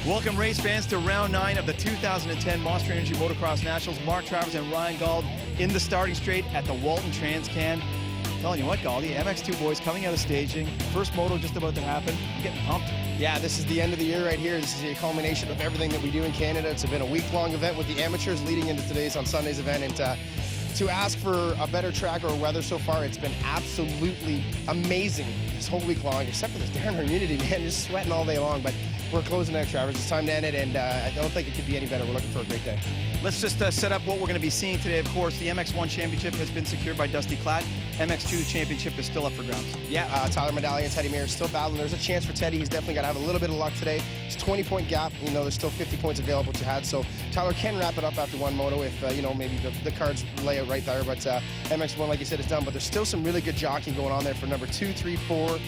Welcome, race fans, to round 9 of the 2010 Monster Energy Motocross Nationals. Mark Travers and Ryan Gauld in the starting straight at the Walton Trans-Can. Telling you what, Gauldy, MX2 boys coming out of staging. First moto just about to happen. I'm getting pumped. Yeah, this is the end of the year right here. This is a culmination of everything that we do in Canada. It's been a week-long event with the amateurs leading into today's on Sunday's event. And to ask for a better track or weather so far, it's been absolutely amazing this whole week long, except for this darn humidity, man. Just sweating all day long. But we're closing out, Travers. It's time to end it, and I don't think it could be any better. We're looking for a great day. Let's just set up what we're going to be seeing today. Of course, the MX1 Championship has been secured by Dusty Klatt. MX2 Championship is still up for grabs. Yeah, Tyler Medallion and Teddy Mayer still battling. There's a chance for Teddy. He's definitely got to have a little bit of luck today. It's a 20-point gap. You know, there's still 50 points available to had. So Tyler can wrap it up after one moto if, you know, maybe the cards lay out right there. But MX1, like you said, is done. But there's still some really good jockeying going on there for number 2, 3, 4.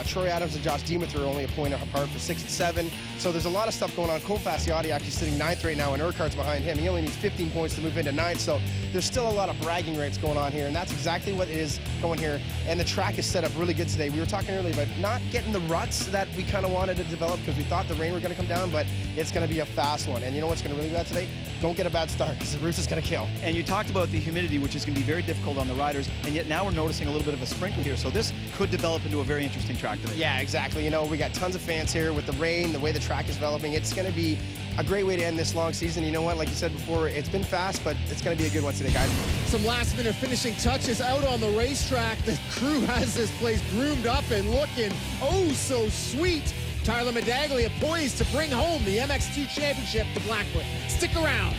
Troy Adams and Josh Demeter are only a point apart for 6 and 7. So there's a lot of stuff going on. Cole Fasciotti actually sitting 9th right now, and Urquhart's behind him. He only needs 15 points to move into 9th. So there's still a lot of bragging rights going on here, and that's exactly what is going here. And the track is set up really good today. We were talking earlier about not getting the ruts that we kind of wanted to develop because we thought the rain were going to come down, but it's going to be a fast one. And you know what's going to really be bad today? Don't get a bad start because the roost is going to kill. And you talked about the humidity, which is going to be very difficult on the riders, and yet now we're noticing a little bit of a sprinkle here. So this could develop into a very interesting track today. Yeah, exactly. You know, we got tons of fans here with the rain, the way the track is developing. It's going to be a great way to end this long season. You know what? Like you said before, it's been fast, but it's going to be a good one today, guys. Some last-minute finishing touches out on the racetrack. The crew has this place groomed up and looking oh so sweet. Tyler Medaglia poised to bring home the MX2 Championship to Blackwood. Stick around.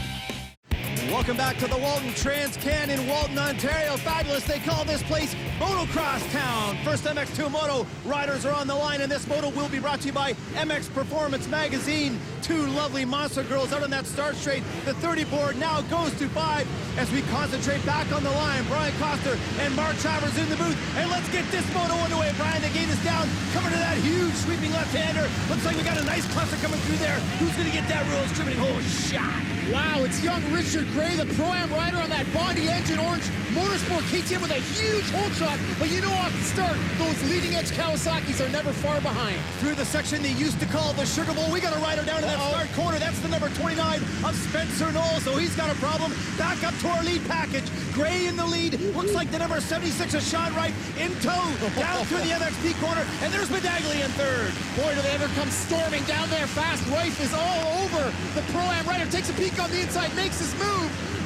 Welcome back to the Walton Trans-Can in Walton, Ontario. Fabulous. They call this place Motocross Town. First MX2 Moto riders are on the line, and this moto will be brought to you by MX Performance Magazine. 2 lovely monster girls out on that start straight. The 30 board now goes to 5 as we concentrate back on the line. Brian Coster and Mark Travers in the booth. And let's get this moto underway. Brian, the gate is down. Coming to that huge sweeping left-hander. Looks like we got a nice cluster coming through there. Who's going to get that real distributing whole shot? Wow, it's young Richard Gray, the Pro-Am rider on that Bondi Engine Orange Motorsport KTM with a huge hold shot. But you know off the start, those leading-edge Kawasaki's are never far behind. Through the section they used to call the Sugar Bowl, we got a rider down to that start corner. That's the number 29 of Spencer Knoll, so he's got a problem. Back up to our lead package. Gray in the lead. Looks like the number 76 of Sean Wright in tow. Down through the MXP corner, and there's Medaglia in 3rd. Boy, do they ever come storming down there fast. Rife is all over. The Pro-Am rider takes a peek on the inside, makes his move.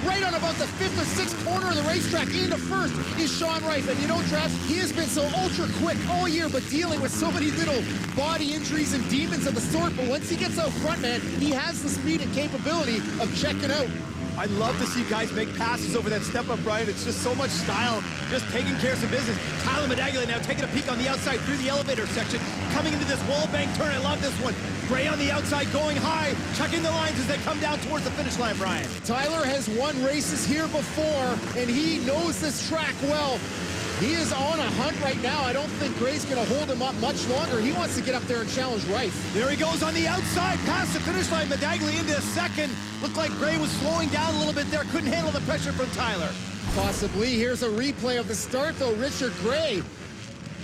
Right on about the 5th or 6th corner of the racetrack into 1st is Sean Rife. And you know, Trav, he has been so ultra quick all year, but dealing with so many little body injuries and demons of the sort. But once he gets out front, man, he has the speed and capability of checking out. I love to see guys make passes over that step-up, Brian. It's just so much style, just taking care of some business. Tyler Medaglia now taking a peek on the outside through the elevator section, coming into this wall bank turn. I love this one. Gray on the outside, going high, checking the lines as they come down towards the finish line, Brian. Tyler has won races here before, and he knows this track well. He is on a hunt right now. I don't think Gray's going to hold him up much longer. He wants to get up there and challenge Rife. There he goes on the outside, past the finish line. Medaglia into 2nd. Looked like Gray was slowing down a little bit there. Couldn't handle the pressure from Tyler. Possibly. Here's a replay of the start, though. Richard Gray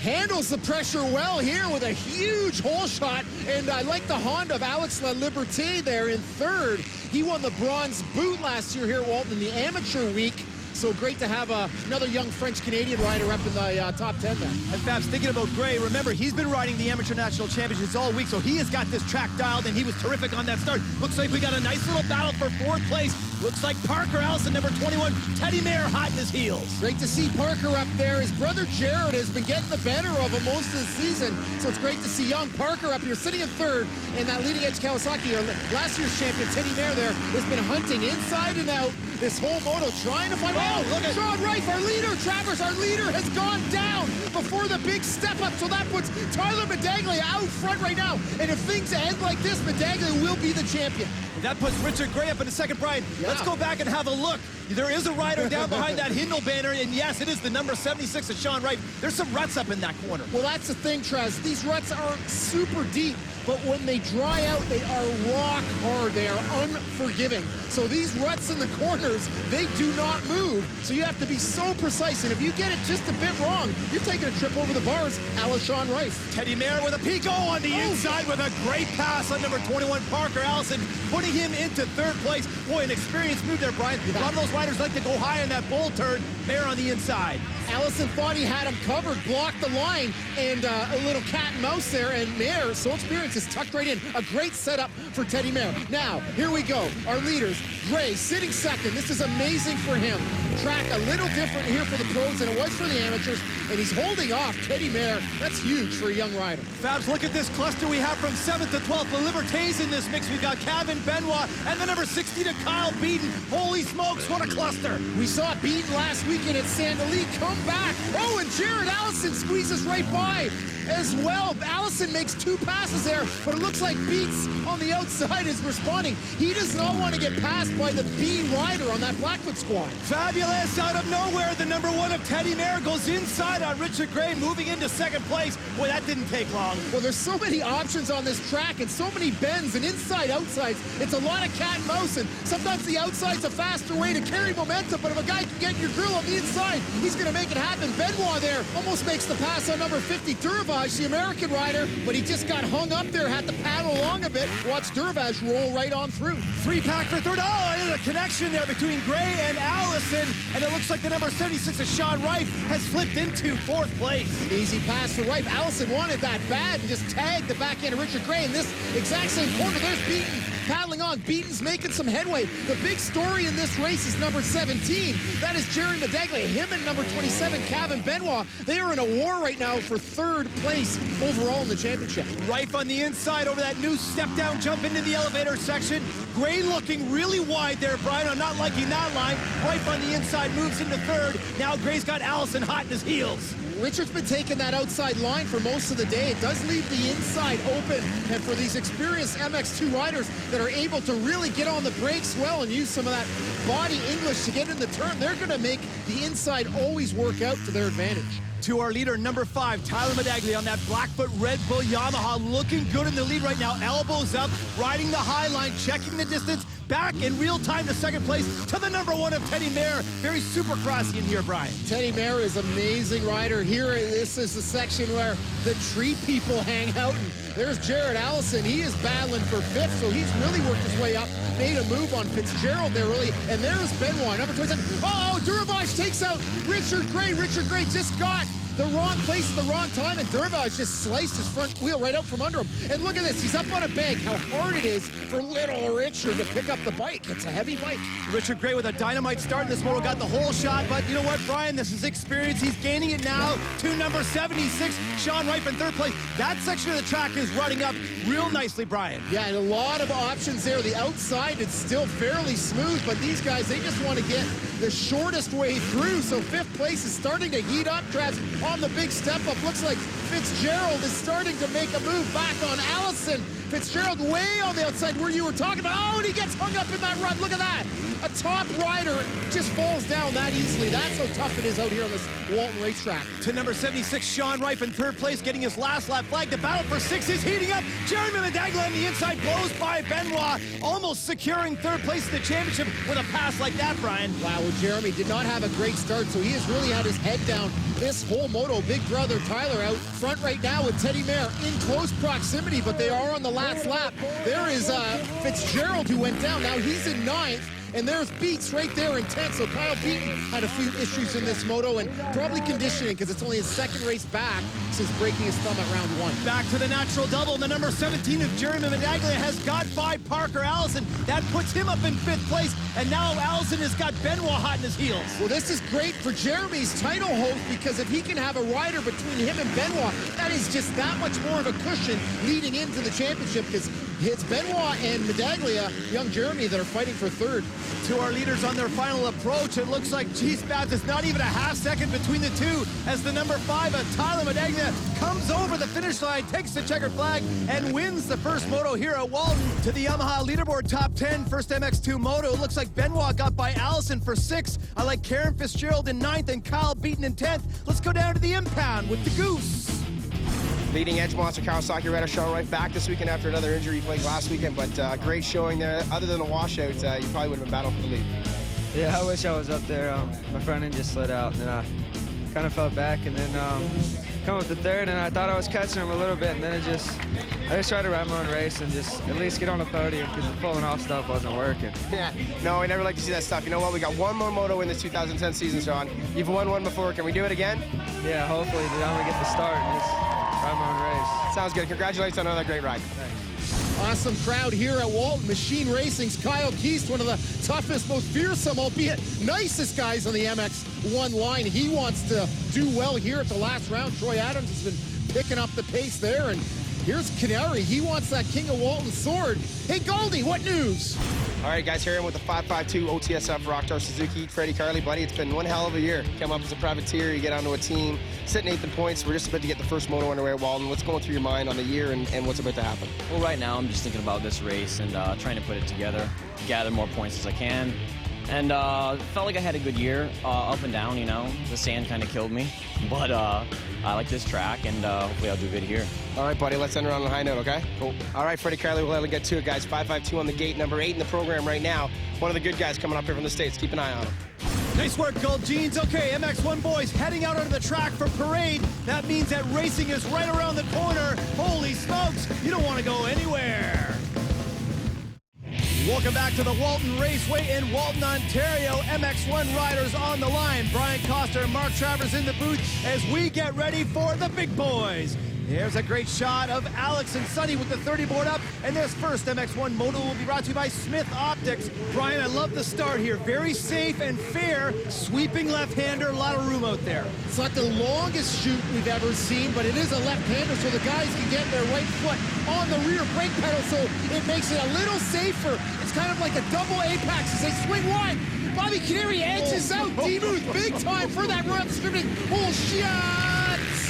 handles the pressure well here with a huge hole shot. And I like the Honda of Alex La Liberté there in 3rd. He won the bronze boot last year here at Walton in the amateur week. So great to have another young French-Canadian rider up in the top 10 then. And Fabs, thinking about Gray, remember, he's been riding the Amateur National Championships all week, so he has got this track dialed, and he was terrific on that start. Looks like we got a nice little battle for 4th place. Looks like Parker Allison, number 21, Teddy Mayer, hot in his heels. Great to see Parker up there. His brother Jared has been getting the better of him most of the season, so it's great to see young Parker up here sitting in 3rd, and that leading-edge Kawasaki, last year's champion, Teddy Mayer there, has been hunting inside and out this whole moto, trying to find look at Sean Rife, our leader, Travers, our leader has gone down before the big step up, so that puts Tyler Medaglia out front right now. And if things end like this, Medaglia will be the champion. That puts Richard Gray up in 2nd, Brian. Yeah. Let's go back and have a look. There is a rider down behind that Hindle banner, and yes, it is the number 76 of Sean Wright. There's some ruts up in that corner. Well, that's the thing, Trez. These ruts aren't super deep, but when they dry out, they are rock hard. They are unforgiving. So these ruts in the corner corners, they do not move. So you have to be so precise. And if you get it just a bit wrong, you're taking a trip over the bars, a la Sean Rife. Teddy Mayer with a Pico on the inside with a great pass on number 21, Parker Allison, putting him into third place. Boy, an experienced move there, Brian. A lot of those riders like to go high on that bull turn. Mayer on the inside. Allison thought he had him covered, blocked the line, and a little cat and mouse there, and Mayer, so experienced, is tucked right in. A great setup for Teddy Mayer. Now, here we go. Our leaders, Gray sitting second. This is amazing for him. Track a little different here for the pros than it was for the amateurs, and he's holding off Teddy Mayer. That's huge for a young rider. Fabs, look at this cluster we have from 7th to 12th. The Libertés in this mix. We've got Kevin Benoit and the number 60 to Kyle Beaton. Holy smokes, what a cluster. We saw Beaton last weekend at Sandali come back. Oh, and Jared Allison squeezes right by as well. Allison makes 2 passes there, but it looks like Beats on the outside is responding. He does not want to get passed by the B rider on that Blackfoot squad. Fabulous out of nowhere. The number 1 of Teddy Mayer goes inside on Richard Gray, moving into second place. Boy, that didn't take long. Well, there's so many options on this track and so many bends and inside outsides. It's a lot of cat and mouse, and sometimes the outside's a faster way to carry momentum, but if a guy can get your grill on the inside, he's going to make it happen. Benoit there almost makes the pass on number 50, Durvage, the American rider, but he just got hung up there, had to paddle along a bit. Watch Durvage roll right on through. 3-pack for third. Oh, there's a connection there between Gray and Allison, and it looks like the number 76 of Sean Rife has flipped into 4th place. Easy pass for Rife. Allison wanted that bad and just tagged the back end of Richard Gray in this exact same corner. There's Beaton paddling on. Beaton's making some headway. The big story in this race is number 17. That is Jerry Medaglia. Him and number 27, Kevin Benoit. They are in a war right now for 3rd place overall in the championship. Rife on the inside over that new step-down jump into the elevator section. Gray looking really wide there, Brian. I'm not liking that line. Rife on the inside moves into 3rd. Now Gray's got Allison hot in his heels. Richard's been taking that outside line for most of the day. It does leave the inside open, and for these experienced MX2 riders that are able to really get on the brakes well and use some of that body English to get in the turn, they're going to make the inside always work out to their advantage. To our leader, number 5, Tyler Medaglia on that Blackfoot Red Bull Yamaha, looking good in the lead right now. Elbows up, riding the high line, checking the distance, back in real time to second place to the number 1 of Teddy Mayer. Very Supercrossy in here, Brian. Teddy Mayer is an amazing rider. Here, this is the section where the tree people hang out. And there's Jared Allison. He is battling for 5th, so he's really worked his way up. Made a move on Fitzgerald there, really. And there's Benoit, number 27. Oh, Durvage takes out Richard Gray. Richard Gray just got the wrong place at the wrong time, and Durvage just sliced his front wheel right out from under him. And look at this, he's up on a bank. How hard it is for little Richard to pick up the bike. It's a heavy bike. Richard Gray with a dynamite start in this moto, got the whole shot, but you know what, Brian, this is experience. He's gaining it now to number 76, Sean Rife in 3rd place. That section of the track is running up real nicely, Brian. Yeah, and a lot of options there. The outside, it's still fairly smooth, but these guys, they just want to get the shortest way through. So 5th place is starting to heat up, Travis, on the big step up. Looks like Fitzgerald is starting to make a move back on Allison. Fitzgerald way on the outside where you were talking about. Oh, and he gets hung up in that run. Look at that. A top rider just falls down that easily. That's how tough it is out here on this Walton racetrack. To number 76, Sean Rife in 3rd place, getting his last lap flag. The battle for 6 is heating up. Jeremy Medaglia on the inside blows by Benoit, almost securing 3rd place in the championship with a pass like that, Brian. Wow, well, Jeremy did not have a great start, so he has really had his head down this whole moto. Big brother Tyler out front right now with Teddy Mayer in close proximity, but they are on the last lap. There is Fitzgerald who went down. Now he's in 9th. And there's Beats right there in 10th. So Kyle Beaton had a few issues in this moto and probably conditioning because it's only his 2nd race back since breaking his thumb at round 1. Back to the natural double. The number 17 of Jeremy Medaglia has got by Parker Allison. That puts him up in 5th place. And now Allison has got Benoit hot in his heels. Well, this is great for Jeremy's title hope because if he can have a rider between him and Benoit, that is just that much more of a cushion leading into the championship because it's Benoit and Medaglia, young Jeremy, that are fighting for 3rd. To our leaders on their final approach, it looks like, geez, Babs, it's not even a half second between the two as the number 5 of Tyler Medaglia comes over the finish line, takes the checkered flag, and wins the first moto here at Walton. To the Yamaha leaderboard top 10, first MX2 Moto. It looks like Benoit got by Allison for 6. I like Karen Fitzgerald in 9th and Kyle Beaton in 10th. Let's go down to the impound with the Goose. Leading edge monster Kawasaki rider Sean Rife back this weekend after another injury he played last weekend, but great showing there. Other than a washout, you probably would have been battling for the lead. Yeah, I wish I was up there. My front end just slid out, and then I kind of fell back, and then come up the third, and I thought I was catching him a little bit, and then I just tried to run my own race and just at least get on the podium because the pulling off stuff wasn't working. Yeah, no, we never like to see that stuff. You know what? We got one more moto in this 2010 season, Sean. You've won one before. Can we do it again? Yeah, hopefully. I'm going to get the start and just run my own race. Sounds good. Congratulations on another great ride. Thanks. Awesome crowd here at Walton. Machine Racing's Kyle Keast, one of the toughest, most fearsome, albeit nicest guys on the MX1 line. He wants to do well here at the last round. Troy Adams has been picking up the pace there, and here's Canary. He wants that King of Walton sword. Hey, Goldie, what news? All right, guys, here I am with the 552 OTSF Rockstar Suzuki. Freddie Carley, buddy, it's been one hell of a year. Come up as a privateer, you get onto a team, sitting 8th in points. We're just about to get the first moto underway at Walton. What's going through your mind on the year and what's about to happen? Well, right now I'm just thinking about this race and trying to put it together, gather more points as I can. And felt like I had a good year, up and down, you know. The sand kind of killed me, but I like this track, and hopefully I'll do good here. All right, buddy, let's end it on a high note, okay? Cool. All right, Freddie Carley, we'll let him get to it, guys. 552 on the gate, number 8 in the program right now. One of the good guys coming up here from the States. Keep an eye on him. Nice work, Gold Jeans. Okay, MX1 boys heading out onto the track for parade. That means that racing is right around the corner. Holy smokes, you don't want to go anywhere. Welcome back to the Walton Raceway in Walton, Ontario. MX1 riders on the line. Brian Coster and Mark Travers in the booth as we get ready for the big boys. There's a great shot of Alex and Sonny with the 30 board up, and this first MX1 Moto will be brought to you by Smith Optics. Brian, I love the start here. Very safe and fair. Sweeping left-hander, a lot of room out there. It's not the longest shoot we've ever seen, but it is a left-hander, so the guys can get their right foot on the rear brake pedal, so it makes it a little safer. It's kind of like a double apex as they swing wide. Bobby Canary edges out D-Booth big time for that run, distributing bullshit.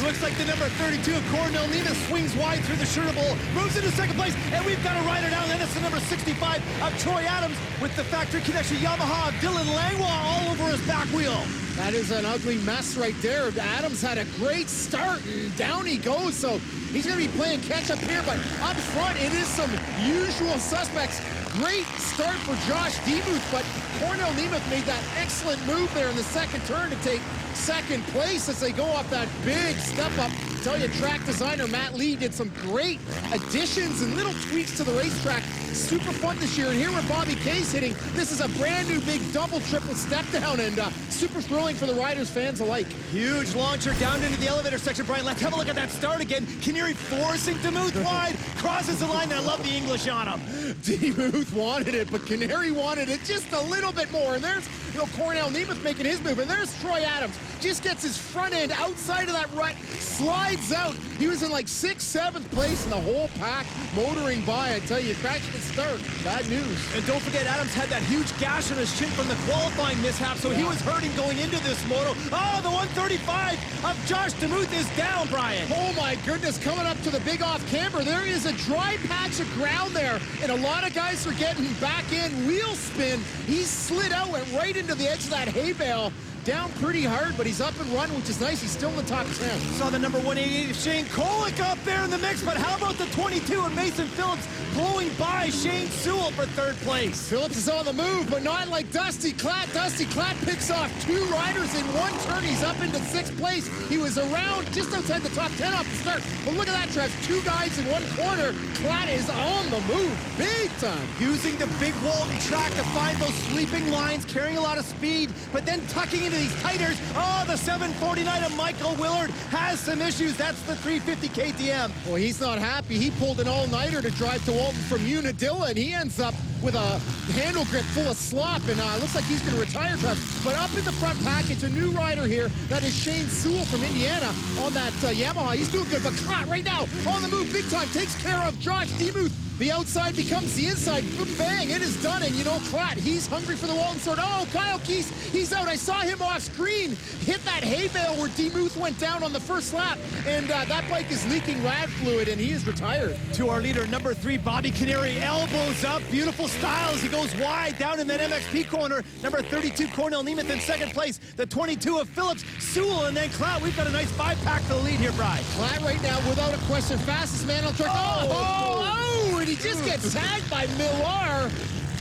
Looks like the number 32 of Cornell Nina swings wide through the Sugar Bowl, moves into second place, and we've got a rider down. Then it's the number 65 of Troy Adams with the factory connection Yamaha of Dylan Langlois all over his back wheel. That is an ugly mess right there. Adams had a great start, and down he goes, so he's going to be playing catch-up here, but up front, it is some usual suspects. Great start for Josh Demuth, but Cornell Nemeth made that excellent move there in the second turn to take second place as they go up that big step up. I tell you, track designer Matt Lee did some great additions and little tweaks to the racetrack. Super fun this year, and here with Bobby Case hitting, this is a brand new big double triple step down, and super thrilling for the riders, fans alike. Huge launcher down into the elevator section. Brian, let's have a look at that start again. Canary forcing Demuth wide, crosses the line, and I love the English on him. Demuth wanted it, but Canary wanted it just a little bit more, and there's Cornell Nemeth making his move, and there's Troy Adams. Just gets his front end outside of that rut, slides out. He was in like 6th, 7th place in the whole pack, motoring by. I tell you, crashing the start. Bad news. And don't forget, Adams had that huge gash on his chin from the qualifying mishap, so he was hurting going into this moto. Oh, the 135 of Josh Demuth is down, Brian. Oh my goodness, coming up to the big off camber, there is a dry patch of ground there, and a lot of guys are getting back in. Wheel spin, he slid out, went right into the edge of that hay bale. Down pretty hard, but he's up and running, which is nice. He's still in the top 10. Saw the number 188 of Shane Kolick up there in the mix, but how about the 22 of Mason Phillips blowing by Shane Sewell for 3rd place? Phillips is on the move, but not like Dusty Klatt. Dusty Klatt picks off 2 riders in one turn. He's up into 6th place. He was around just outside the top 10 off the start. But look at that, Trev. 2 guys in one corner. Klatt is on the move, big time. Using the big Walton track to find those sleeping lines, carrying a lot of speed, but then tucking into these tighters. Oh, the 749 of Michael Willard has some issues. That's the 350 KTM. Well, he's not happy. He pulled an all-nighter to drive to Walton from Unadilla, and he ends up with a handle grip full of slop, and looks like he's going to retire. But up in the front package, a new rider here. That is Shane Sewell from Indiana on that Yamaha. He's doing good, but Klatt right now on the move big time. Takes care of Josh Demuth. The outside becomes the inside. Boom, bang, it is done. And you know, Klatt, he's hungry for the Walton sword. Oh, Kyle Keast, he's out. I saw him off screen hit that hay bale where Demuth went down on the first lap. And that bike is leaking rad fluid, and he is retired. To our leader, number 3, Bobby Canary, elbows up. Beautiful style as he goes wide down in that MXP corner. Number 32, Cornell Nemeth in 2nd place. The 22 of Phillips, Sewell, and then Klatt. We've got a nice 5-pack to the lead here, Brian. Klatt right now, without a question, fastest man on track. Oh, and he just gets tagged by Millar.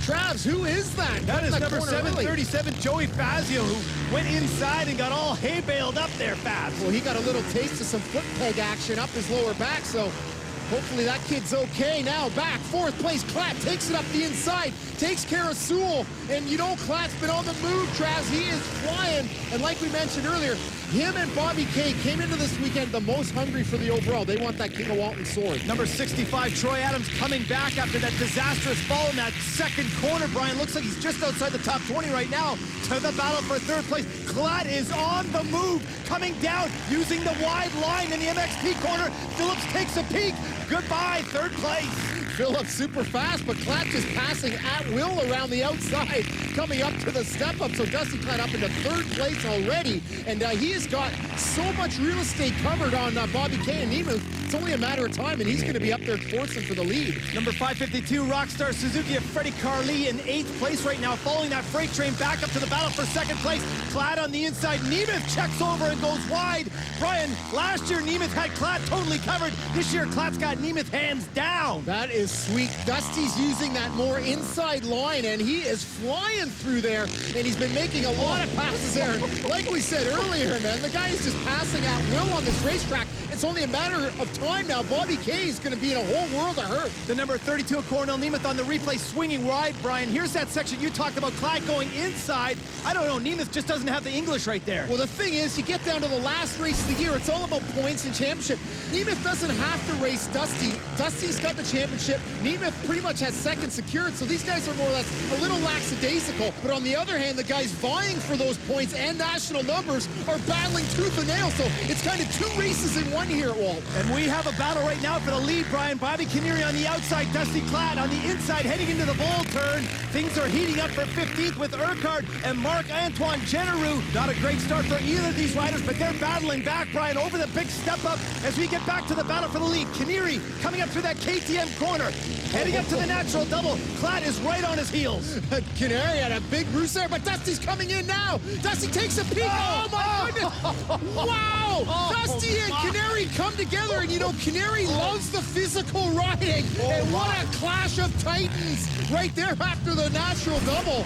Travs, who is that? That is Got number corner early. 737, Joey Fazio, who went inside and got all hay baled up there, Fabs. Well, he got a little taste of some foot peg action up his lower back, so hopefully that kid's okay. Now back, fourth place, Klatt takes it up the inside, takes care of Sewell, and you know Klatt's been on the move, Travs. He is flying, and like we mentioned earlier, him and Bobby K came into this weekend the most hungry for the overall. They want that King of Walton sword. Number 65, Troy Adams, coming back after that disastrous fall in that second corner, Brian. Looks like he's just outside the top 20 right now to the battle for third place. Klatt is on the move, coming down, using the wide line in the MXP corner. Phillips takes a peek. Goodbye, third place. Phillips super fast, but Klatt just passing at will around the outside, coming up to the step-up. So Dusty Klatt up into third place already, and he has got so much real estate covered on Bobby K and Nemo. It's only a matter of time, and he's going to be up there forcing for the lead. Number 552, Rockstar Suzuki of Freddie Carly in 8th place right now, following that freight train back up to the battle for second place. Klatt on the inside. Nemeth checks over and goes wide. Brian, last year Nemeth had Klatt totally covered. This year Klatt's got Nemeth hands down. That is sweet. Dusty's using that more inside line, and he is flying through there, and he's been making a lot of passes there. Like we said earlier, man, the guy is just passing at will on this racetrack. It's only a matter of time now. Bobby K is going to be in a whole world of hurt. The number 32 of Cornell Nemeth on the replay, swinging wide, Brian. Here's that section you talked about, Klatt going inside. I don't know, Nemeth just doesn't have the English right there. Well, the thing is, you get down to the last race of the year, it's all about points and championship. Nemeth doesn't have to race Dusty. Dusty's got the championship. Nemeth pretty much has second secured, so these guys are more or less a little lackadaisical. But on the other hand, the guys vying for those points and national numbers are battling tooth and nail, so it's kind of two races in one here at Walton. And we have a battle right now for the lead, Brian. Bobby Canary on the outside, Dusty Klatt on the inside, heading into the bowl turn. Things are heating up for 15th with Urquhart and Marc-Antoine Genereux. Not a great start for either of these riders, but they're battling back, Brian, over the big step up as we get back to the battle for the lead. Canary coming up through that KTM corner, heading up to the natural double. Klatt is right on his heels. Canary had a big roost there, but Dusty's coming in now. Dusty takes a peek. Oh my goodness. Wow. Dusty and Canary come together, and you know, Canary loves the physical riding. And what a clash of titans right there after the natural double.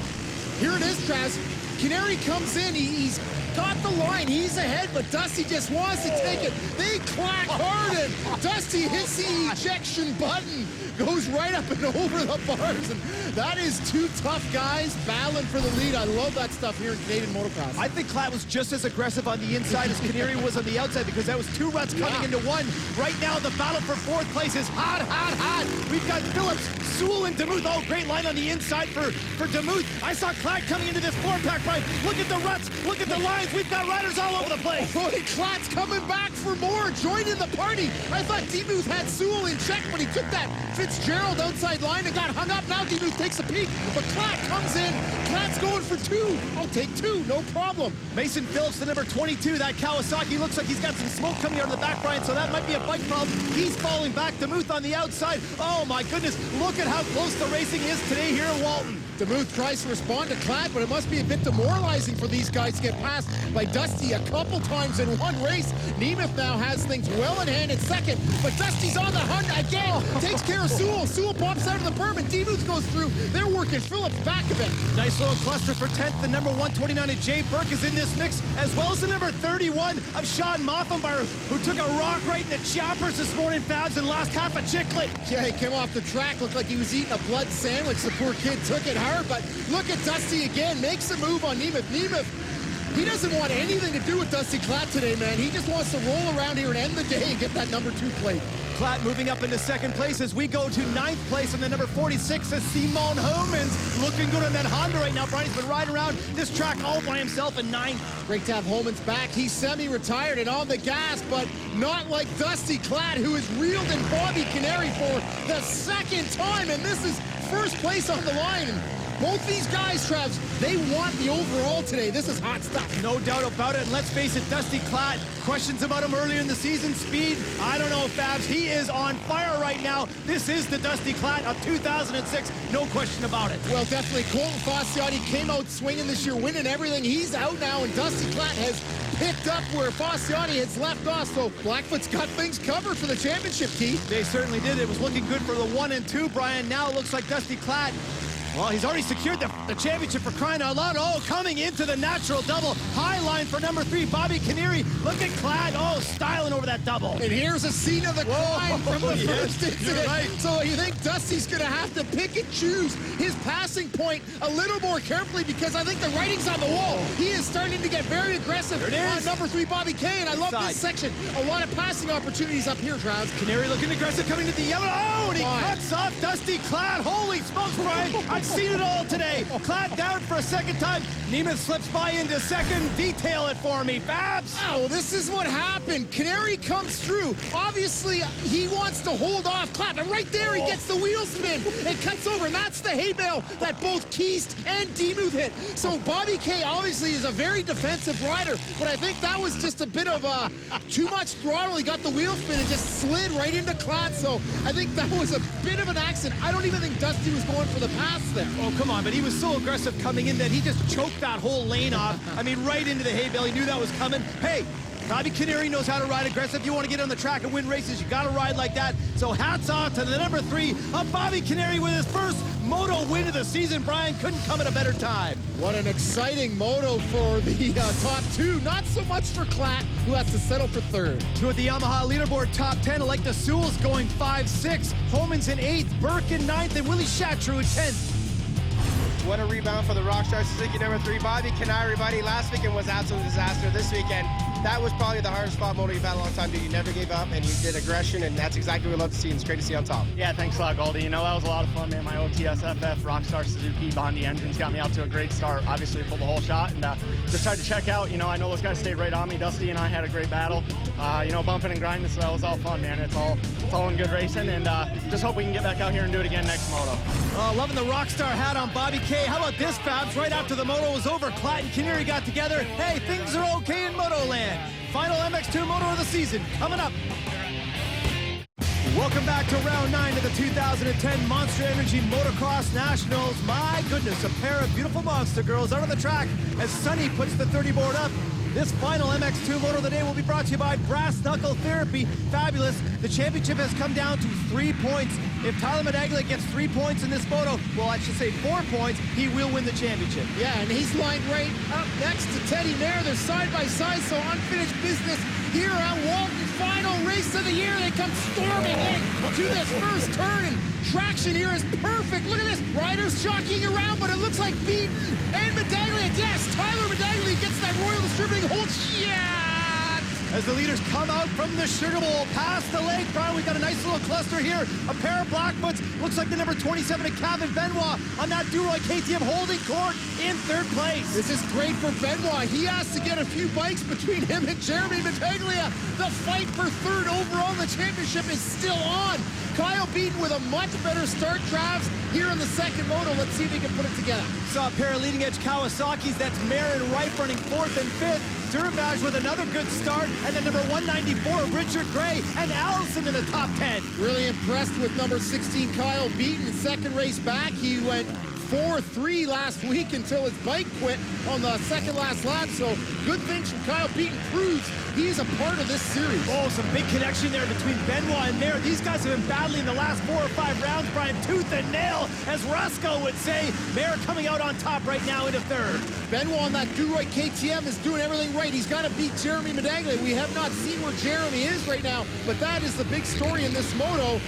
Here it is, Traz. Canary comes in, he's got the line, he's ahead, but Dusty just wants to take it. They clack hard, and Dusty hits the ejection button, goes right up and over the bars, and that is two tough guys battling for the lead. I love that stuff here in Canadian motocross. I think Klatt was just as aggressive on the inside as Canary was on the outside, because that was two ruts coming into one. Right now, the battle for fourth place is hot, hot, hot. We've got Phillips, Sewell, and Demuth. Oh, great line on the inside for Demuth. I saw Klatt coming into this four-pack, Brian. Look at the ruts, look at the lines. We've got riders all over the place. Oh, and Klatt's coming back for more, joining the party. I thought Demuth had Sewell in check when he took that Fitzgerald outside line and got hung up. Now Demuth takes a peek, but Klatt comes in. Klatt's going for two. I'll take two, no problem. Mason Phillips, the number 22, that Kawasaki looks like he's got some smoke coming out of the back, Brian, so that might be a bike problem. He's falling back. Demuth on the outside. Oh my goodness, look at how close the racing is today here in Walton. Demuth tries to respond to Klatt, but it must be a bit demoralizing for these guys to get passed by Dusty a couple times in one race. Nemeth now has things well in hand at second, but Dusty's on the hunt again. Takes care of Sewell. Sewell pops out of the berm, and Demuth goes through. They're working Phillips back a bit. Nice little cluster for 10th. The number 129 of Jay Burke is in this mix, as well as the number 31 of Sean Moffenbar, who took a rock right in the choppers this morning, Fabs, and lost half a chiclet. Yeah, he came off the track, looked like he was eating a blood sandwich. The poor kid took it hard, but look at Dusty again, makes a move on Nemeth. Nemeth, he doesn't want anything to do with Dusty Klatt today, man. He just wants to roll around here and end the day and get that number 2 plate. Klatt moving up into second place as we go to 9th place on the number 46 is Simon Homans. Looking good on that Honda right now. Brian's been riding around this track all by himself in 9th. Great to have Homans back. He's semi-retired and on the gas, but not like Dusty Klatt, who has reeled in Bobby Canary for the second time, and this is first place on the line. Both these guys, Travs, they want the overall today. This is hot stuff. No doubt about it. And let's face it, Dusty Klatt, questions about him earlier in the season. Speed, I don't know, Fabs. He is on fire right now. This is the Dusty Klatt of 2006. No question about it. Well, definitely. Colton Fasciotti came out swinging this year, winning everything. He's out now, and Dusty Klatt has picked up where Fasciotti has left off. So Blackfoot's got things covered for the championship, Keith. They certainly did. It was looking good for the 1 and 2, Brian. Now it looks like Dusty Klatt Well, he's already secured the championship for crying out loud. Oh, coming into the natural double. High line for number 3, Bobby Canary. Look at Clad. Oh, styling over that double. And here's a scene of the climb from the yes, first incident. right. So you think Dusty's going to have to pick and choose his passing point a little more carefully, because I think the writing's on the wall. He is starting to get very aggressive on number 3, Bobby K. And I love this section. A lot of passing opportunities up here, Travis. Canary looking aggressive, coming to the yellow. Oh, and he cuts off Dusty Clad. Holy smokes, Brian. I've seen it all today. Clad down for a second time. Nemeth slips by into second. Detail it for me, Babs. Oh, this is what happened. Canary comes through. Obviously, he wants to hold off Clad, and right there he gets the wheel spin and cuts over, and that's the hay bale that both Keast and Demuth hit. So Bobby K obviously is a very defensive rider, but I think that was just a bit of too much throttle. He got the wheel spin and just slid right into Clad, so I think that was a bit of an accident. I don't even think Dusty was going for the pass there. Oh, come on, but he was so aggressive coming in that he just choked that whole lane off. I mean, right into the hay bale. He knew that was coming. Hey, Bobby Canary knows how to ride aggressive. If you want to get on the track and win races, you got to ride like that. So hats off to the number 3 of Bobby Canary with his first moto win of the season. Brian, couldn't come at a better time. What an exciting moto for the top 2. Not so much for Klatt, who has to settle for 3rd. 2 at the Yamaha leaderboard top 10. Alekta Sewell's going 5-6. Holman's in 8th. Burke in 9th. And Willie Chatreau in 10th. What a rebound for the Rockstar Suzuki number 3, Bobby Canary, buddy. Last weekend was absolute disaster. This weekend, that was probably the hardest spot moto you've had a long time, dude. You never gave up, and you did aggression, and that's exactly what we love to see, and it's great to see on top. Yeah, thanks a lot, Goldie. You know, that was a lot of fun, man. My OTSFF Rockstar Suzuki Bondi engines got me out to a great start. Obviously, pulled the whole shot, and just tried to check out. You know, I know those guys stayed right on me. Dusty and I had a great battle. You know, bumping and grinding, so that was all fun, man. It's all in good racing, and just hope we can get back out here and do it again next moto. Loving the Rockstar hat on Bobby K. How about this, Fabs? Right after the moto was over, Klatt and Canary got together. Hey, things are okay in Moto Land. Final MX2 Moto of the season coming up. Welcome back to round 9 of the 2010 Monster Energy Motocross Nationals. My goodness, a pair of beautiful monster girls out on the track as Sunny puts the 30 board up. This final MX2 Moto of the day will be brought to you by Brass Knuckle Therapy. Fabulous. The championship has come down to 3 points. If Tyler Medaglia gets 3 points in this moto, well, I should say 4 points, he will win the championship. Yeah, and he's lined right up next to Teddy Mayer. They're side by side, so unfinished business here at Walton. Final race of the year. They come storming in to this first turn, and traction here is perfect. Look at this. Riders jockeying around, but it looks like Beaton and Medaglia. Yes, Tyler Medaglia gets that Royal Distributing hold shot. As the leaders come out from the Sugar Bowl past the lake, Brian, we've got a nice little cluster here. A pair of Blackfoots. Looks like the number 27 of Kevin Benoit on that Duroy KTM holding court in 3rd place. This is great for Benoit. He has to get a few bikes between him and Jeremy Medaglia. The fight for 3rd overall in the championship is still on. Kyle Beaton with a much better start, Travis, here in the 2nd moto. Let's see if he can put it together. Saw a pair of leading-edge Kawasaki's. That's Mayer and Wright running 4th and 5th. Durabage with another good start. And then number 194 of Richard Gray and Allison in the top 10. Really impressed with number 16, Kyle Beaton. 2nd race back, he went 4-3 last week until his bike quit on the 2nd last lap. So good things from Kyle Beaton. Proves he's a part of this series. Oh, some big connection there between Benoit and Mayer. These guys have been battling the last 4 or 5 rounds, Brian, tooth and nail, as Roscoe would say. Mayer coming out on top right now into 3rd. Benoit on that Duroy KTM is doing everything right. He's got to beat Jeremy Medaglia. We have not seen where Jeremy is right now, but that is the big story in this moto.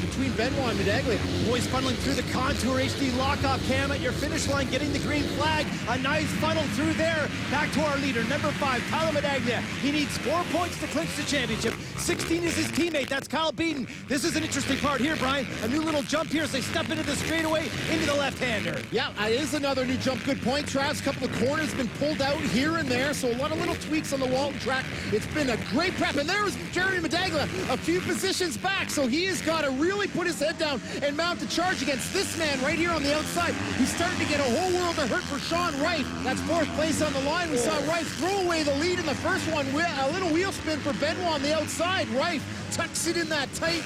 Between Benoit and Medaglia. Boys funneling through the Contour HD lock-off cam at your finish line, getting the green flag. A nice funnel through there. Back to our leader, number 5, Tyler Medaglia. He needs 4 points to clinch the championship. 16 is his teammate. That's Kyle Beaton. This is an interesting part here, Brian. A new little jump here as they step into the straightaway into the left-hander. Yeah, it is another new jump. Good point, Travis. A couple of corners been pulled out here and there, so a lot of little tweaks on the Walton track. It's been a great prep, and there's Jeremy Medaglia a few positions back, so he has got to really put his head down and mount the charge against this man right here on the outside. He's starting to get a whole world of hurt for Sean Wright. That's 4th place on the line. We saw Wright throw away the lead in the first one. A little wheel spin for Benoit on the outside. Wright tucks it in that tight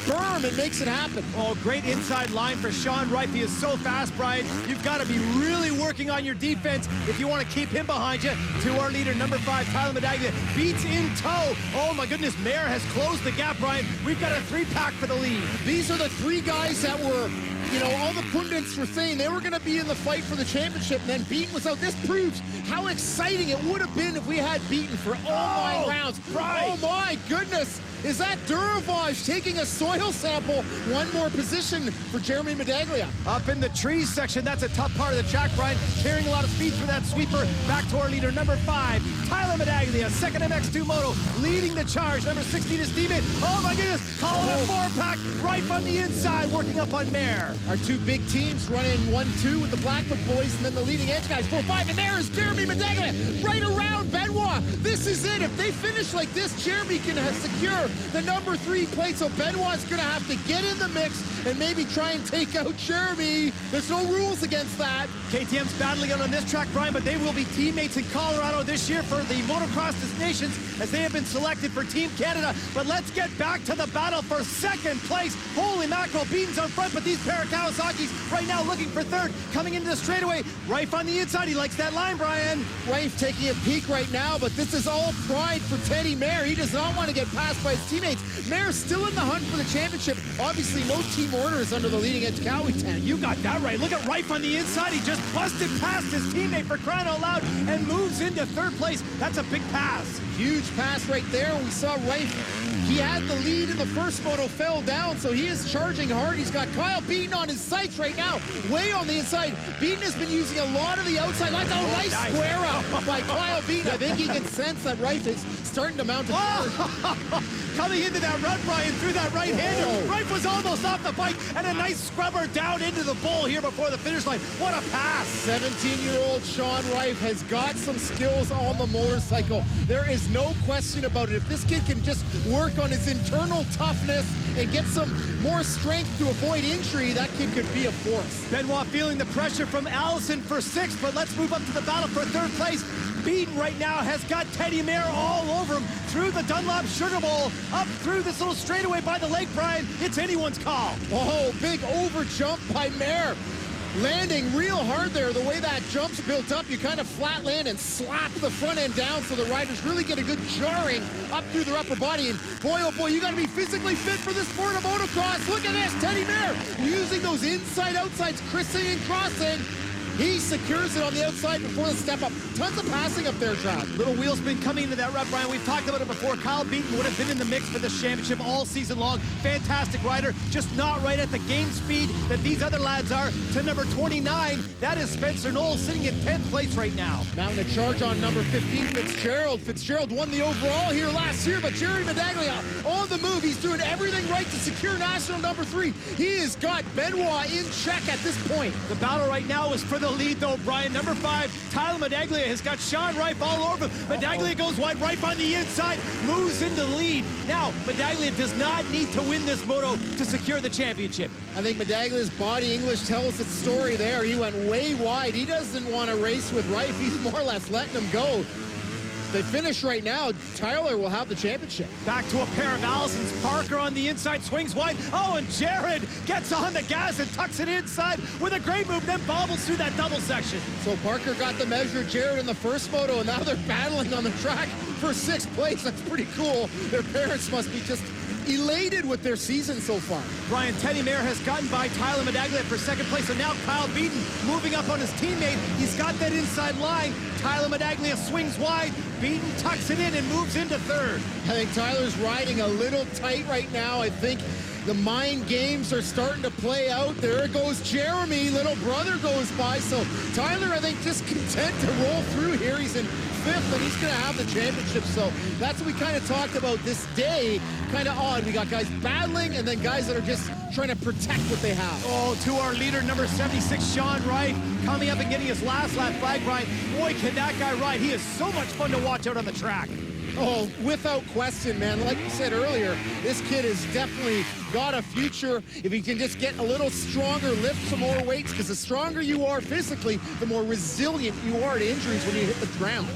berm and makes it happen. Oh, great inside line for Sean Wright. He is so fast, Brian. You've got to be really working on your defense if you want to keep him behind you. To our leader, number 5, Tyler Medaglia, beats in tow. Oh my goodness, Mayer has closed the gap, Brian. We've got a 3-pack for the lead. These are the 3 guys that were You know, all the pundits were saying they were going to be in the fight for the championship, and then Beaton was out. This proves how exciting it would have been if we had Beaton for all 9 rounds. Right. Oh my goodness. Is that Duravage taking a soil sample? One more position for Jeremy Medaglia. Up in the trees section, that's a tough part of the track, Brian. Carrying a lot of speed for that sweeper. Back to our leader, number 5, Tyler Medaglia, second MX2 Moto, leading the charge. Number 16 is Steven. Oh my goodness, calling a 4-pack right from the inside, working up on Mare. Our 2 big teams running 1-2 with the Blackfoot boys, and then the leading edge guys 4-5. And there is Jeremy Medaglia right around Benoit. This is it. If they finish like this, Jeremy can secure the number 3 plate, so Benoit's gonna have to get in the mix and maybe try and take out Jeremy. There's no rules against that. KTM's battling out on this track, Brian, but they will be teammates in Colorado this year for the Motocross Nations as they have been selected for Team Canada. But let's get back to the battle for second place. Holy mackerel, Beaton's out front, but these pair of Kawasaki's right now looking for third. Coming into the straightaway, Rife on the inside. He likes that line, Brian. Rife taking a peek right now, but this is all pride for Teddy Mare. He does not want to get passed by his teammates. Mare's still in the hunt for the championship. Obviously, no team orders under the leading edge Cowie tent. You got that right. Look at Rife on the inside. He just busted past his teammate for crying out loud and moves into third place. That's a big pass. Huge pass right there. We saw Rife. He had the lead in the first moto, fell down, so he is charging hard. He's got Kyle Beaton on his sights right now, way on the inside. Beaton has been using a lot of the outside lines. Oh, nice square up by Kyle Beaton. I think he can sense that Rife is starting to mount a Coming into that run, Brian, through that right-hander. Rife was almost off the bike, and a nice scrubber down into the bowl here before the finish line. What a pass. 17-year-old Sean Rife has got some skills on the motorcycle. There is no question about it. If this kid can just work on his internal toughness and get some more strength to avoid injury, that kid could be a force. Benoit feeling the pressure from Allison for 6th, but let's move up to the battle for 3rd place. Beaton right now has got Teddy Mare all over him through the Dunlop Sugar Bowl, up through this little straightaway by the lake, Brian. It's anyone's call. Oh, big over jump by Mare. Landing real hard there. The way that jump's built up, you kind of flat land and slap the front end down so the riders really get a good jarring up through their upper body. And boy, oh boy, you got to be physically fit for this sport of motocross. Look at this, Teddy Mare using those inside-outsides, crissing and crossing. He secures it on the outside before the step up. Tons of passing up there, John. Little wheel spin coming into that rut, Brian. We've talked about it before. Kyle Beaton would have been in the mix for this championship all season long. Fantastic rider, just not right at the game speed that these other lads are. To number 29, that is Spencer Knowles sitting in 10th place right now. Mounting a charge on number 15, Fitzgerald. Fitzgerald won the overall here last year, but Jerry Medaglia on the move. He's doing everything right to secure national number 3. He has got Benoit in check at this point. The battle right now is for the lead, though, Brian. Number 5, Tyler Medaglia has got Sean Rife all over him. Medaglia goes wide, Rife on the inside, moves into the lead. Now, Medaglia does not need to win this moto to secure the championship. I think Medaglia's body English tells its story there. He went way wide. He doesn't want to race with Rife. He's more or less letting him go. They finish right now. Tyler will have the championship. Back to a pair of Allison's. Parker on the inside, swings wide. Oh, and Jared gets on the gas and tucks it inside with a great move, then bobbles through that double section. So Parker got the measure, Jared in the first moto, and now they're battling on the track for 6th place. That's pretty cool. Their parents must be just elated with their season so far. Brian, Teddy Mare has gotten by Tyler Medaglia for 2nd place, and now Kyle Beaton moving up on his teammate. He's got that inside line. Tyler Medaglia swings wide. Beaton tucks it in and moves into 3rd. I think Tyler's riding a little tight right now. I think the mind games are starting to play out. There goes Jeremy, little brother goes by. So Tyler, I think, just content to roll through here. He's in 5th, and he's going to have the championship. So that's what we kind of talked about this day. Kind of odd. We got guys battling and then guys that are just trying to protect what they have. Oh, to our leader, number 76, Sean Rife, coming up and getting his last lap flag, Brian. Boy, can that guy ride. He is so much fun to watch out on the track. Oh, without question, man. Like you said earlier, this kid has definitely got a future if he can just get a little stronger, lift some more weights, because the stronger you are physically, the more resilient you are to injuries when you hit the ground.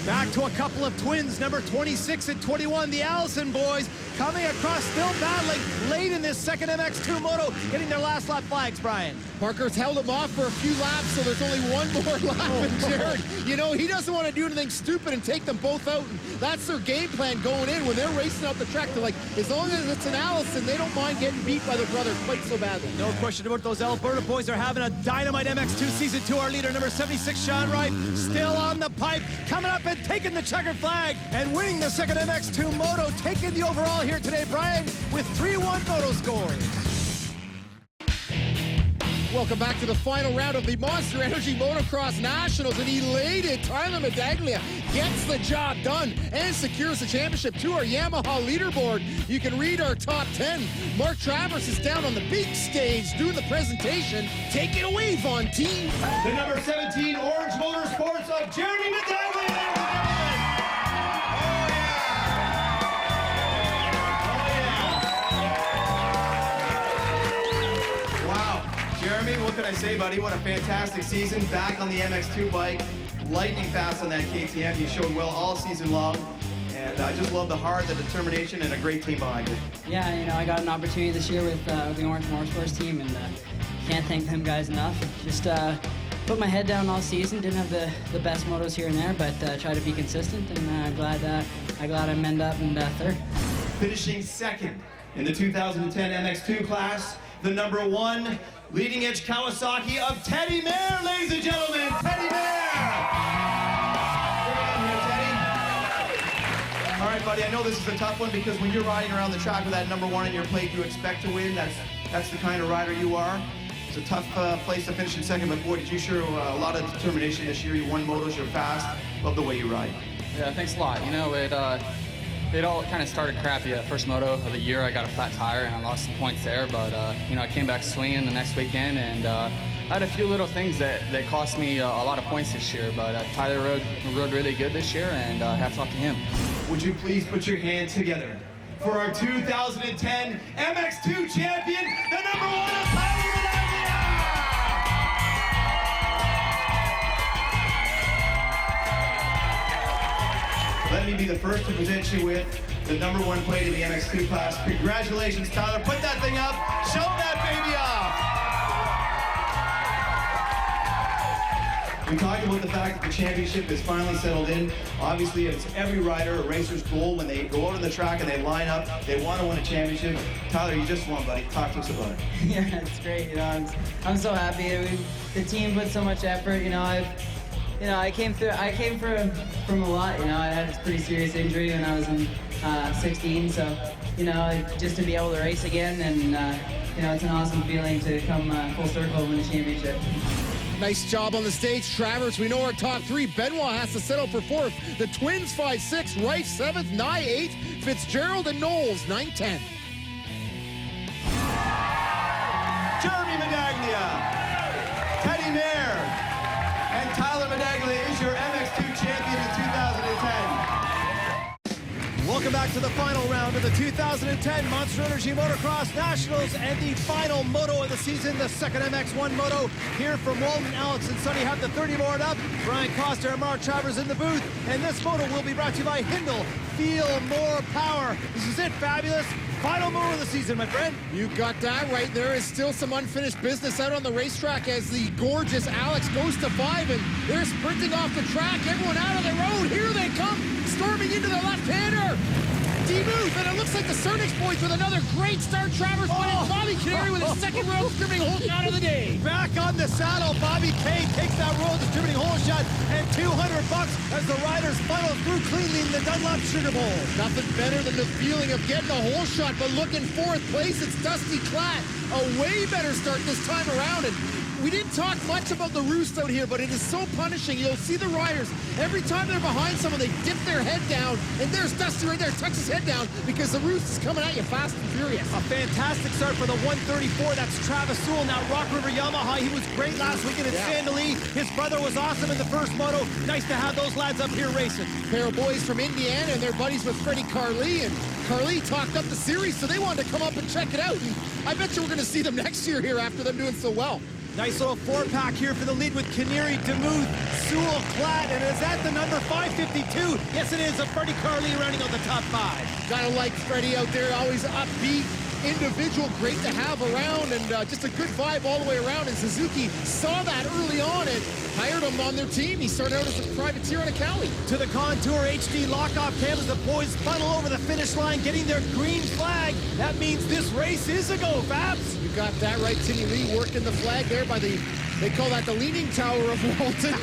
Back to a couple of twins, number 26 and 21, the Allison boys, coming across, still battling late in this second MX2 Moto, getting their last lap flags, Brian. Parker's held him off for a few laps, so there's only one more lap. And Jared, you know, he doesn't want to do anything stupid and take them both out. And that's their game plan going in. When they're racing out the track, they're like, as long as it's an Allison, they don't mind getting beat by their brother quite so badly. No question about those Alberta boys are having a dynamite MX2 season 2. Our leader, number 76, Sean Wright, still on the pipe, coming up and taking the checkered flag and winning the second MX2 Moto, taking the overall here today, Brian, with 3-1 Moto scores. Welcome back to the final round of the Monster Energy Motocross Nationals. An elated Tyler Medaglia gets the job done and secures the championship to our Yamaha leaderboard. You can read our top 10. Mark Travers is down on the big stage doing the presentation. Take it away, Von Team. The number 17 Orange Motorsports of Jeremy Medaglia. Jeremy, what can I say, buddy? What a fantastic season. Back on the MX2 bike, lightning fast on that KTM. You showed well all season long. And I just love the heart, the determination, and a great team behind you. Yeah, you know, I got an opportunity this year with the Orange Motorsports team, and can't thank them guys enough. Just put my head down all season. Didn't have the best motos here and there, but try to be consistent, and glad I ended up in third. Finishing second in the 2010 MX2 class, the number 1 leading edge Kawasaki of Teddy Mayer, ladies and gentlemen. Teddy Mayer! All right, buddy, I know this is a tough one because when you're riding around the track with that number 1 in your plate, you expect to win. That's the kind of rider you are. It's a tough place to finish in second, but boy, did you show a lot of determination this year. You won motos, you're fast. Love the way you ride. Yeah, thanks a lot. You know, it all kind of started crappy. First moto of the year, I got a flat tire and I lost some points there, but you know, I came back swinging the next weekend, and I had a few little things that cost me a lot of points this year, but Tyler rode really good this year, and hats off to him. Would you please put your hands together for our 2010 MX2 champion, the number 1 of Tyler Medaglia! Let me be the first to present you with the number 1 plate in the MX2 class. Congratulations, Tyler. Put that thing up. Show that baby off. We talked about the fact that the championship is finally settled in. Obviously, it's every rider, a racer's goal when they go out on the track and they line up. They want to win a championship. Tyler, you just won, buddy. Talk to us about it. Yeah, it's great. You know, I'm so happy. The team put so much effort. You know, I came from a lot. You know, I had a pretty serious injury when I was in 16. So, you know, just to be able to race again, and you know, it's an awesome feeling to come full circle and win the championship. Nice job on the stage, Travers. We know our top 3. Benoit has to settle for 4th. The Twins 5-6, Rife 7th, Nye 8th, Fitzgerald and Knowles 9-10. Jeremy Medaglia, Teddy Mayer, and Tyler Medaglia is your MX2 champion in 2010. Welcome back to the final round of the 2010 Monster Energy Motocross Nationals and the final moto of the season, the second MX1 Moto. Here from Walton, Alex and Sonny have the 30 board up. Brian Coster and Mark Travers in the booth. And this moto will be brought to you by Hindle. Feel more power. This is it, fabulous. Final moto of the season, my friend. You got that right. There is still some unfinished business out on the racetrack as the gorgeous Alex goes to 5, and they're sprinting off the track. Everyone out of the road. Here they come, storming into the left-hander. D-move, and it looks like the Cernix boys with another great start. Travers winning. Bobby Canary with his second road distributing hole shot of the day. Back on the saddle, Bobby K takes that road distributing hole shot and $200 as the riders funnel through cleanly in the Dunlop Sugar Bowl. Nothing better than the feeling of getting a hole shot, but looking 4th place, it's Dusty Klatt. A way better start this time around, and we didn't talk much about the roost out here, but it is so punishing. You'll see the riders, every time they're behind someone, they dip their head down, and there's Dusty right there, tucks his head down, because the roost is coming at you fast and furious. A fantastic start for the 134. That's Travis Sewell, now Rock River Yamaha. He was great last weekend at Sandali. His brother was awesome in the first moto. Nice to have those lads up here racing. Pair of boys from Indiana, and they're buddies with Freddie Carly, and Carly talked up the series, so they wanted to come up and check it out, and I bet you we're going to see them next year here after them doing so well. Nice little 4-pack here for the lead with Canary, DeMuth, Sewell, Klatt, and is that the number 552? Yes, it is, of Freddie Carly rounding out the top 5. Gotta like Freddie out there, always upbeat, individual, great to have around, and just a good vibe all the way around. And Suzuki saw that early on and hired him on their team. He started out as a privateer on a Cali. To the Contour HD lockoff cam as the boys funnel over the finish line, getting their green flag. That means this race is a go, Fabs. You got that right. Timmy Lee working the flag there by the, they call that the leaning tower of Walton.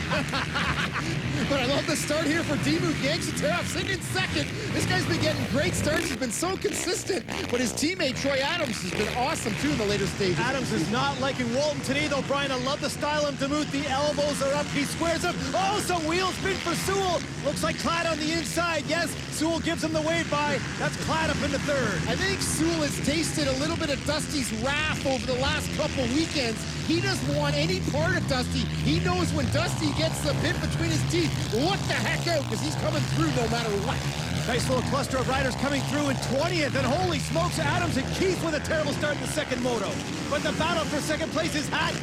But I love the start here for Dimuth. Yanks a tear off, sitting in second. This guy's been getting great starts. He's been so consistent. But his teammate, Troy Adams, has been awesome, too, in the later stages. Adams is not liking Walton today, though, Brian. I love the style of Dimuth. The elbows are up. He squares up. Oh, some wheel spin for Sewell. Looks like Klatt on the inside. Yes, Sewell gives him the wave by. That's Klatt up into third. I think Sewell has tasted a little bit of Dusty's wrath over the last couple weekends. He doesn't want any part of Dusty. He knows when Dusty gets the bit between his teeth, look the heck out, because he's coming through no matter what. Nice little cluster of riders coming through in 20th, and holy smokes, Adams and Keith with a terrible start in the second moto. But the battle for second place is hot.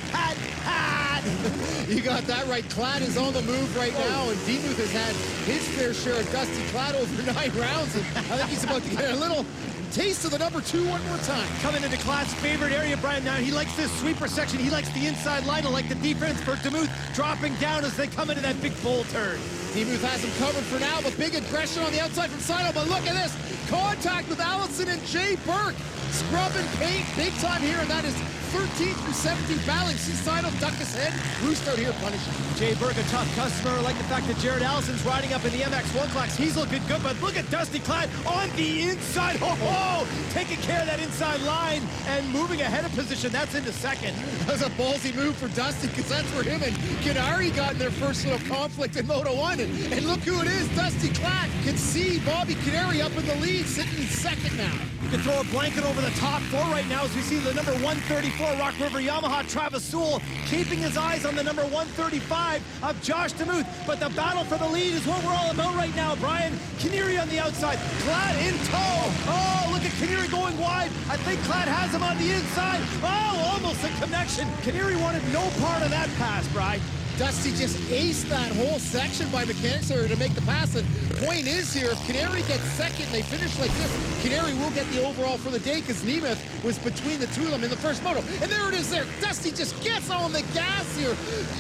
You got that right. Klatt is on the move right now, and Dimuth has had his fair share of Dusty Klatt over 9 rounds, and I think he's about to get a little taste of the number 2 one more time. Coming into Klatt's favorite area, Brian. Now he likes this sweeper section. He likes the inside line. I like the defense for Dimuth dropping down as they come into that big bull turn. Dimuth has him covered for now, but big aggression on the outside from Sino. But look at this. Contact with Allison and Jay Burke. Scrubbing paint big time here, and that is 13 through 17 battling. See Sino duck his head. Roost out here punishing. Jay Burke, a tough customer. I like the fact that Jared Allison's riding up in the MX1 class. He's looking good, but look at Dusty Klatt on the inside. Oh, taking care of that inside line and moving ahead of position. That's into second. That was a ballsy move for Dusty, because that's where him and Canary got in their first little conflict in Moto 1. And look who it is. Dusty Klatt can see Bobby Canary up in the lead, sitting in second now. You can throw a blanket over the top 4 right now as we see the number 134 Rock River Yamaha Travis Sewell keeping his eyes on the number 135 of Josh Dimuth. But the battle for the lead is what we're all about right now, Brian. Canary on the outside, Klatt in tow. Oh, look at Canary going wide. I think Klatt has him on the inside. Oh, almost a connection. Canary wanted no part of that pass, Brian. Dusty just aced that whole section by mechanics to make the pass. And point is here, if Canary gets second and they finish like this, Canary will get the overall for the day, because Nemeth was between the two of them in the first moto. And there it is there. Dusty just gets on the gas here,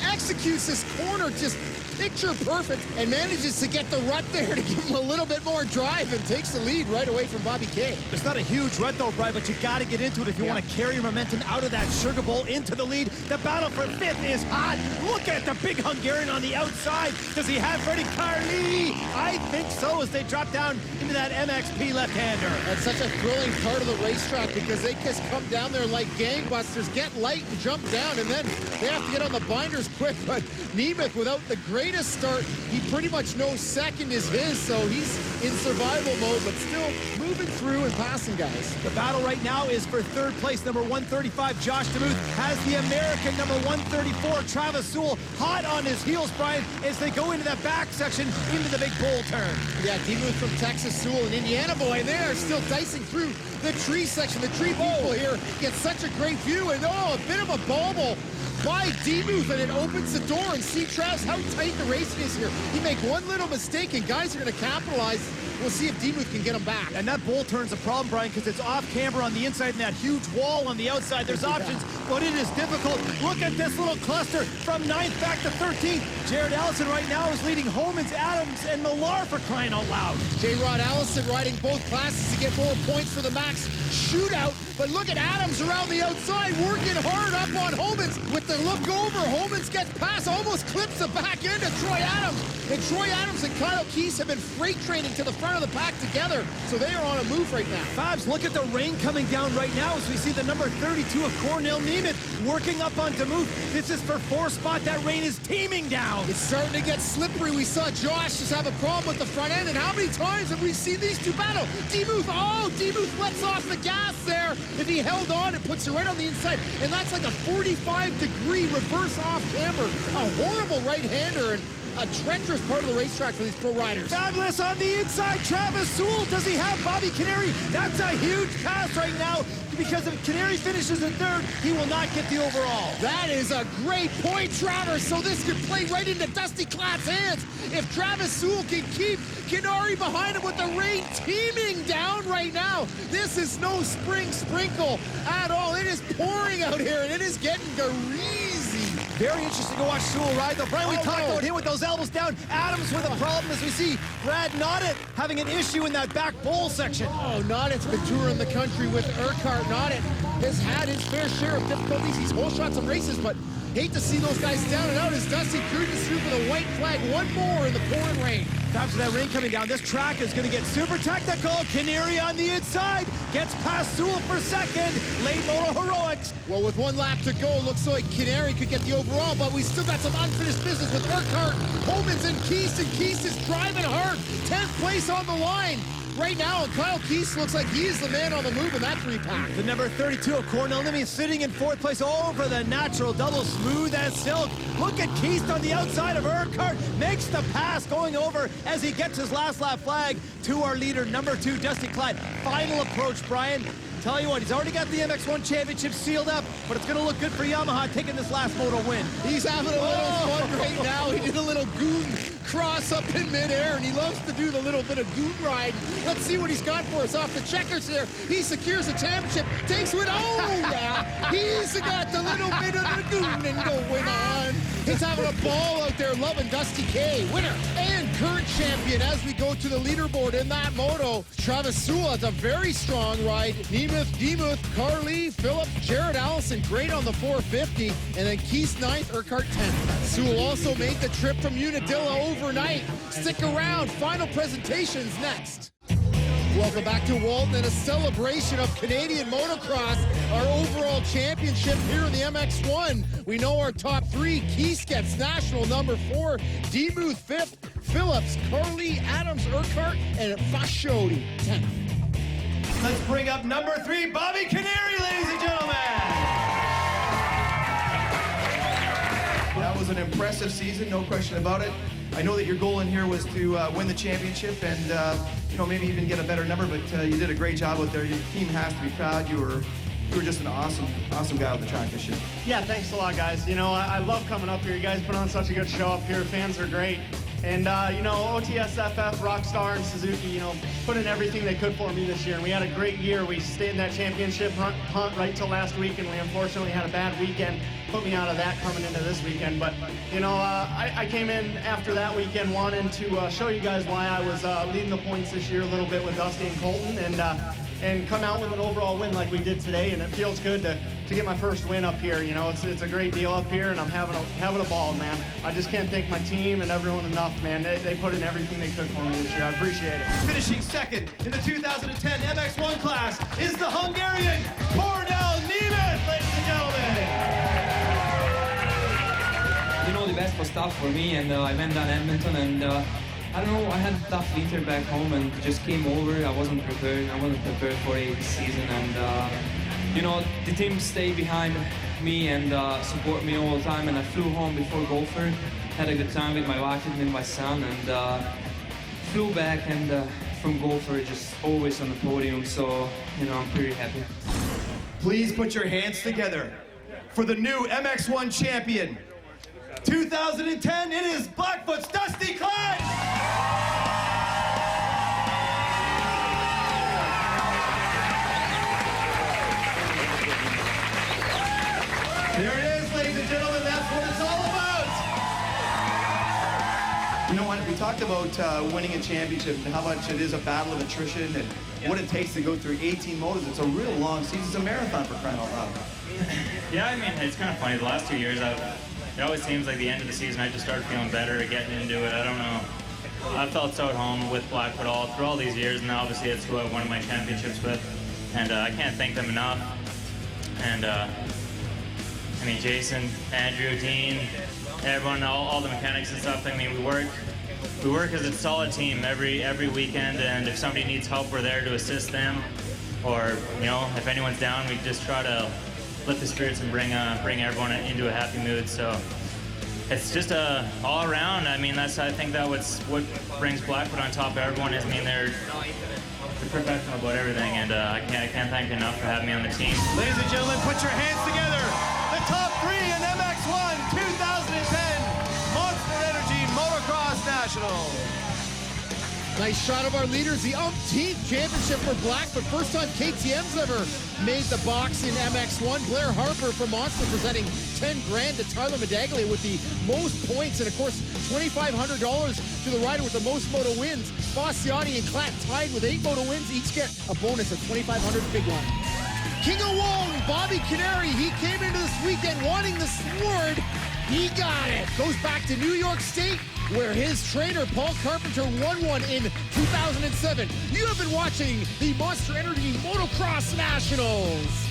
executes this corner just picture perfect, and manages to get the rut there to give him a little bit more drive, and takes the lead right away from Bobby K. It's not a huge rut though, Brian, but you got to get into it if you want to carry your momentum out of that Sugar Bowl into the lead. The battle for 5th is hot. Look at the big Hungarian on the outside. Does he have Freddie Carly? I think so, as they drop down into that MXP left-hander. That's such a thrilling part of the racetrack, because they just come down there like gangbusters, get light and jump down, and then they have to get on the binders quick. But Nemeth, without the greatest start, he pretty much knows second is his, so he's in survival mode, but still moving through and passing guys. The battle right now is for 3rd place. Number 135, Josh Dimuth, has the American number 134, Travis Sewell, hot on his heels, Brian, as they go into that back section into the big bull turn. Yeah, Dimuth from Texas, Sewell, and Indiana boy, and they are still dicing through the tree section. The tree people here get such a great view, and a bit of a bobble by Dimuth, and it opens the door, and see, Travis, how tight the racing is here. You make one little mistake, and guys are going to capitalize. We'll see if Dimuth can get him back. And that bull turn's a problem, Brian, because it's off camber on the inside and that huge wall on the outside. There's options, but it is difficult. Look at this little cluster from 9th back to 13th. Jared Allison right now is leading Homans, Adams, and Millar, for crying out loud. J-Rod Allison riding both classes to get more points for the max shootout. But look at Adams around the outside, working hard up on Homans. With the look over, Homans gets past, almost clips the back end of Troy Adams. And Troy Adams and Kyle Keese have been freight training to the front of the pack together, so they are on a move right now. Fabs, look at the rain coming down right now as we see the number 32 of Cornell Nemeth working up on Dimuth. This is for 4th spot. That rain is teeming down. It's starting to get slippery. We saw Josh just have a problem with the front end, and how many times have we seen these two battle? Dimuth lets off the gas there. If he held on, it puts it right on the inside, and that's like a 45-degree reverse off camber. A horrible right-hander, and a treacherous part of the racetrack for these pro riders. Fabulous on the inside, Travis Sewell. Does he have Bobby Canary? That's a huge pass right now, because if Canary finishes in third, he will not get the overall. That is a great point, Travis. So this could play right into Dusty Klatt's hands. If Travis Sewell can keep Canary behind him with the rain teeming down right now, this is no spring sprinkle at all. It is pouring out here, and it is getting greasy. Very interesting to watch Sewell ride, though. Brian, we talked about him with those elbows down. Adams with a problem, as we see Brad Noddet having an issue in that back bowl section. Oh, Noddet's been touring the country with Urquhart. Noddet has had his fair share of difficulties. He's whole shot some races, but hate to see those guys down and out as Dusty cruises through for the white flag one more in the pouring rain. After that rain coming down, this track is going to get super technical. Canary on the inside gets past Sewell for second. Late moto heroics. Well, with 1 lap to go, looks like Canary could get the overall, but we still got some unfinished business with Urquhart, Holman's, and Keast, and Keast is driving hard. 10th place on the line right now, and Kyle Keast looks like he is the man on the move in that 3-pack. The number 32 of Cornell Nimmy sitting in 4th place over the natural double, smooth as silk. Look at Keast on the outside of Urquhart, makes the pass going over as he gets his last lap flag to our leader, number 2, Dusty Klatt. Final approach, Brian. Tell you what, he's already got the MX1 championship sealed up, but it's going to look good for Yamaha taking this last moto win. He's having a little fun right now. He did a little goon cross up in midair, and he loves to do the little bit of goon ride. Let's see what he's got for us off the checkers here. He secures the championship, takes it. Oh, yeah. He's got the little bit of the gooning going on. He's having a ball out there, loving Dusty K. Winner and current champion as we go to the leaderboard in that moto. Travis Sewell has a very strong ride. Demuth, Carly, Phillip, Jared Allison, great on the 450. And then Keast 9th, Urquhart 10th. Sewell also made the trip from Unadilla overnight. Stick around, final presentations next. Welcome back to Walton and a celebration of Canadian motocross, our overall championship here in the MX1. We know our top 3. Keast gets national number 4, Demuth 5th, Phillips, Carly, Adams, Urquhart, and Fascioti 10th. Let's bring up number 3, Bobby Canary, ladies and gentlemen. That was an impressive season, no question about it. I know that your goal in here was to win the championship and maybe even get a better number, but you did a great job out there. Your team has to be proud. You were just an awesome guy on the track this year. Yeah, thanks a lot, guys. I love coming up here. You guys put on such a good show up here. Fans are great. And, OTSFF, Rockstar, and Suzuki, put in everything they could for me this year. And we had a great year. We stayed in that championship hunt right till last week, and we unfortunately had a bad weekend. Put me out of that coming into this weekend. But, I came in after that weekend wanting to show you guys why I was leading the points this year a little bit with Dusty and Colton, and come out with an overall win like we did today. And it feels good to get my first win up here. It's a great deal up here, and I'm having a ball, man. I just can't thank my team and everyone enough, man. They put in everything they could for me this year. I appreciate it. Finishing second in the 2010 MX1 class is the Hungarian Cornell Nimmy, ladies and gentlemen. The best was tough for me, and I went down Edmonton, and I don't know, I had a tough winter back home and just came over. I wasn't prepared for a season, and the team stayed behind me and support me all the time, and I flew home before Gopher, had a good time with my wife and with my son, and flew back, and from Gopher just always on the podium, so I'm pretty happy. Please put your hands together for the new MX1 champion. 2010, it is Blackfoot's Dusty Klatt! There it is, ladies and gentlemen, that's what it's all about! We talked about winning a championship and how much it is a battle of attrition and what it takes to go through 18 motos. It's a real long season. It's a marathon for crying out loud. Yeah, it's kind of funny. The last 2 years, it always seems like the end of the season I just start feeling better, getting into it. I don't know. I felt so at home with Blackfoot through all these years, and obviously it's who I won my championships with. And I can't thank them enough. And Jason, Andrew, Dean, everyone, all the mechanics and stuff. We work as a solid team every weekend, and if somebody needs help, we're there to assist them. Or if anyone's down, we just try to lift the spirits and bring everyone into a happy mood. So it's just all around. I mean, I think that what brings Blackwood on top of everyone is, I mean, they're professional about everything, and I can't thank you enough for having me on the team. Ladies and gentlemen, put your hands together. The top 3 in MX1 2010 Monster Energy Motocross National. Nice shot of our leaders, the umpteenth championship for Black, but first time KTM's ever made the box in MX1. Blair Harper from Monster presenting 10 grand to Tyler Medaglia with the most points, and of course $2,500 to the rider with the most moto wins. Bastiani and Klatt tied with 8 moto wins, each get a bonus of $2,500, big one. King of Walton, Bobby Canary, he came into this weekend wanting the sword. He got it. Goes back to New York State, where his trainer, Paul Carpenter, won one in 2007. You have been watching the Monster Energy Motocross Nationals.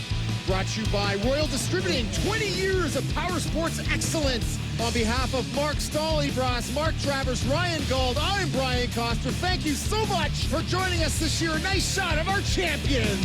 Brought to you by Royal Distributing, 20 years of power sports excellence. On behalf of Mark Stollybras, Mark Travers, Ryan Gold, I'm Brian Koster. Thank you so much for joining us this year. A nice shot of our champion.